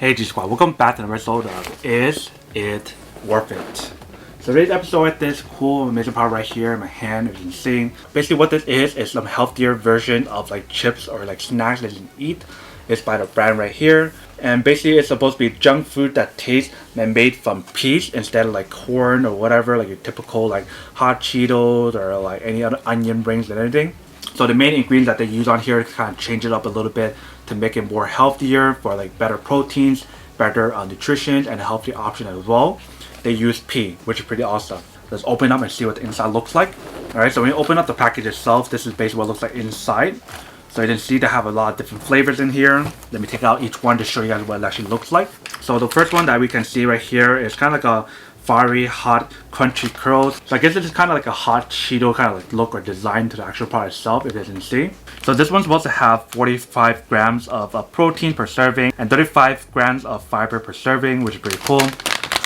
Hey G Squad, welcome back to the episode of Is It Worth It? So today's episode with this cool amazing part right here in my hand, as you can see. Basically what this is some healthier version of like chips or like snacks that you can eat. It's by the brand right here. And basically it's supposed to be junk food that tastes and made from peas instead of like corn or whatever, like your typical like hot Cheetos or like any other onion rings and anything. So the main ingredients that they use on here to kind of change it up a little bit to make it more healthier for like better proteins, better nutrition, and a healthy option as well. They use pea, which is pretty awesome. Let's open up and see what the inside looks like. Alright, so when you open up the package itself, this is basically what it looks like inside. So you can see they have a lot of different flavors in here. Let me take out each one to show you guys what it actually looks like. So the first one that we can see right here is kind of like a fiery, hot, crunchy curls. So I guess this is kind of like a hot Cheeto kind of like look or design to the actual product itself, if you can see. So this one's supposed to have 45 grams of protein per serving and 35 grams of fiber per serving, which is pretty cool.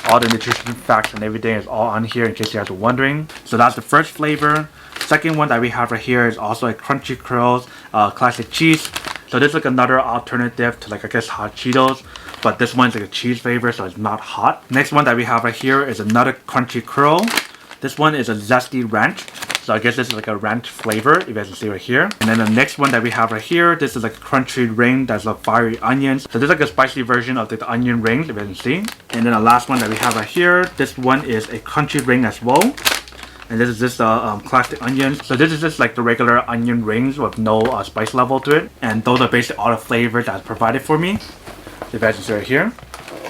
All the nutrition facts and everything is all on here in case you guys are wondering. So that's the first flavor. Second one that we have right here is also a crunchy curls, classic cheese. So this is like another alternative to like I guess hot Cheetos, but this one's like a cheese flavor, so it's not hot. Next one that we have right here is another crunchy curl. This one is a zesty ranch. So I guess this is like a ranch flavor, if you guys can see right here. And then the next one that we have right here, this is like a crunchy ring that's a fiery onions. So this is like a spicy version of the onion rings, if you can see. And then the last one that we have right here, this one is a crunchy ring as well. And this is just classic onions. So this is just like the regular onion rings with no spice level to it. And those are basically all the flavors that's provided for me. So you guys can see right here.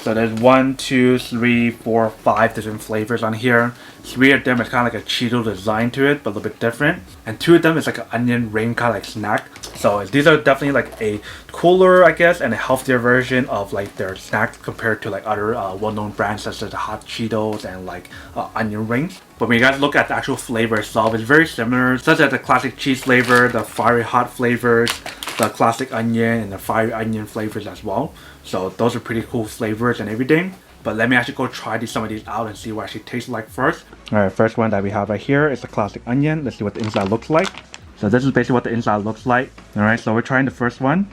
So there's 1, 2, 3, 4, 5 different flavors on here. 3 of them is kind of like a Cheeto design to it, but a little bit different. And 2 of them is like an onion ring kind of like snack. So these are definitely like a cooler, I guess, and a healthier version of like their snacks compared to like other well-known brands such as the hot Cheetos and like onion rings. But when you guys look at the actual flavor itself, it's very similar, such as the classic cheese flavor, the fiery hot flavors, the classic onion, and the fiery onion flavors as well. So those are pretty cool flavors and everything. But let me actually go try some of these out and see what it actually tastes like first. Alright, first one that we have right here is the classic onion. Let's see what the inside looks like. So this is basically what the inside looks like. Alright, so we're trying the first one.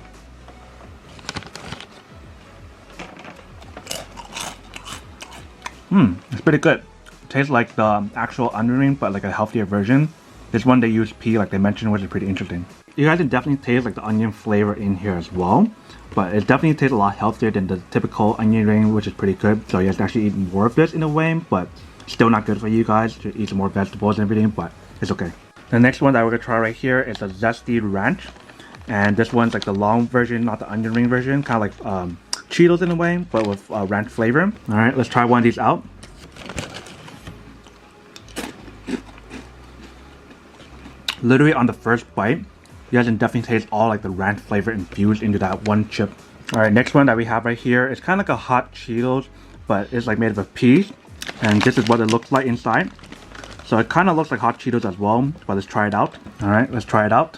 It's pretty good. It tastes like the actual onion ring, but like a healthier version. This one they use pea, like they mentioned, which is pretty interesting. You guys can definitely taste like the onion flavor in here as well. But it definitely tastes a lot healthier than the typical onion ring, which is pretty good. So you guys can actually eat more of this in a way, but still not good for you guys to eat some more vegetables and everything, but it's okay. The next one that we're gonna try right here is a zesty ranch. And this one's like the long version, not the onion ring version, kind of like Cheetos in a way, but with ranch flavor. Alright, let's try one of these out. Literally on the first bite, you guys can definitely taste all like the ranch flavor infused into that one chip. Alright, next one that we have right here is kind of like a hot Cheetos, but it's like made of peas. And this is what it looks like inside. So it kind of looks like hot Cheetos as well, but let's try it out. Alright, let's try it out.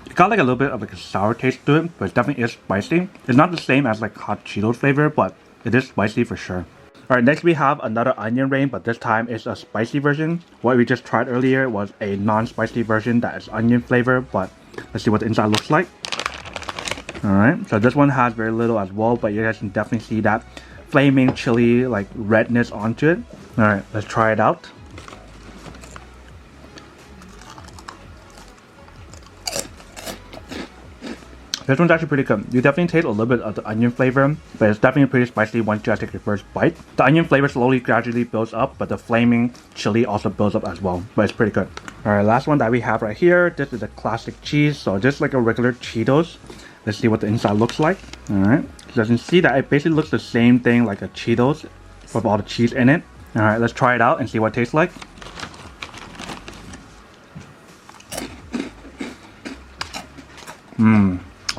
It got like a little bit of like a sour taste to it, but it definitely is spicy. It's not the same as like hot Cheetos flavor, but it is spicy for sure. Alright, next we have another onion ring, but this time it's a spicy version. What we just tried earlier was a non-spicy version that is onion flavor, but let's see what the inside looks like. Alright, so this one has very little as well, but you guys can definitely see that flaming chili like redness onto it. Alright, let's try it out. This one's actually pretty good. You definitely taste a little bit of the onion flavor, but it's definitely pretty spicy once you guys take your first bite. The onion flavor slowly gradually builds up, but the flaming chili also builds up as well, but it's pretty good. Alright, last one that we have right here, this is a classic cheese, so just like a regular Cheetos. Let's see what the inside looks like. Alright, so you can see that it basically looks the same thing like a Cheetos with all the cheese in it. Alright, let's try it out and see what it tastes like.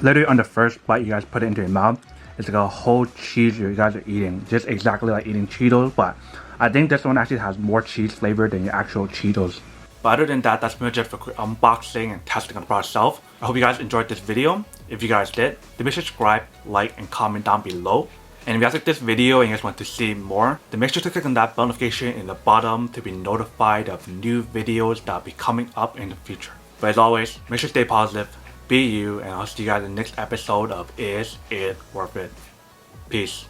Literally on the first bite you guys put it into your mouth, it's like a whole cheese you guys are eating. Just exactly like eating Cheetos, but I think this one actually has more cheese flavor than your actual Cheetos. But other than that, that's pretty much it for quick unboxing and testing on the product itself. I hope you guys enjoyed this video. If you guys did, then make sure to subscribe, like, and comment down below. And if you guys like this video and you guys want to see more, then make sure to click on that bell notification in the bottom to be notified of new videos that will be coming up in the future. But But as always, make sure to stay positive, be you, and I'll see you guys in the next episode of Is It Worth It? Peace.